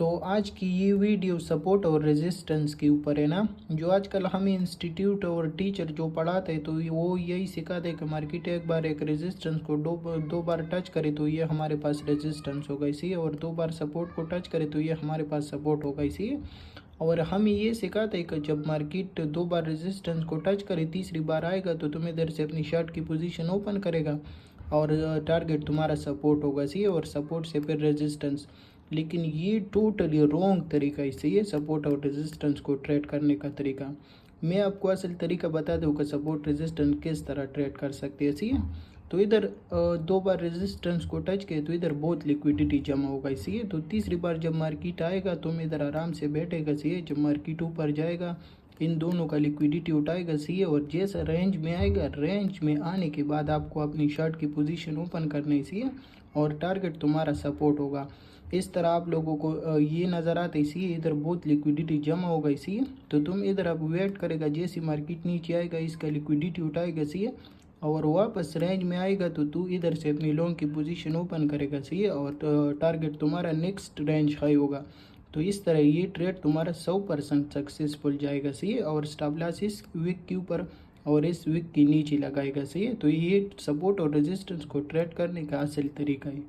तो आज की ये वीडियो सपोर्ट और रेजिस्टेंस के ऊपर है ना। जो आजकल हमें इंस्टीट्यूट और टीचर जो पढ़ाते हैं तो वो यही सिखाते हैं कि मार्केट एक बार एक रेजिस्टेंस को दो बार टच करे तो ये हमारे पास रेजिस्टेंस होगा इसी, और दो बार सपोर्ट को टच करे तो ये हमारे पास सपोर्ट होगा इसी। और हमें ये सिखाते हैं कि जब मार्केट दो बार रेजिस्टेंस को टच करे तीसरी बार आएगा तो तुम इधर से अपनी शर्ट की पोजीशन ओपन करेगा और टारगेट तुम्हारा सपोर्ट होगा सी, और सपोर्ट से फिर रेजिस्टेंस। लेकिन ये टोटली रॉन्ग तरीका इससे ये सपोर्ट और रेजिस्टेंस को ट्रेड करने का तरीका। मैं आपको असल तरीका बता दूँ कि सपोर्ट रेजिस्टेंस किस तरह ट्रेड कर सकते हैं इसी। तो इधर दो बार रेजिस्टेंस को टच किए तो इधर बहुत लिक्विडिटी जमा होगा इसी। तो तीसरी बार जब मार्केट आएगा तो मैं इधर आराम से बैठेगा सी, जब मार्केट ऊपर जाएगा इन दोनों का लिक्विडिटी उठाएगा सी, और जैसा रेंज में आएगा रेंज में आने के बाद आपको अपनी शर्ट की पोजीशन ओपन करनी सी और टारगेट तुम्हारा सपोर्ट होगा। इस तरह आप लोगों को ये नज़र आता है इसी, इधर बहुत लिक्विडिटी जमा होगा इसी। तो तुम इधर अब वेट करेगा, जैसे मार्केट नीचे आएगा इसका लिक्विडिटी उठाएगा सी, और वापस रेंज में आएगा तो तू इधर से अपनी लॉन्ग की पोजीशन ओपन करेगा सी, और टारगेट तुम्हारा नेक्स्ट रेंज हाई होगा। तो इस तरह ये ट्रेड तुम्हारा 100% सक्सेसफुल जाएगा सी, और स्टॉप लॉस इस वीक के ऊपर और इस वीक के नीचे लगाएगा सी। तो ये सपोर्ट और रेजिस्टेंस को ट्रेड करने का असल तरीका है।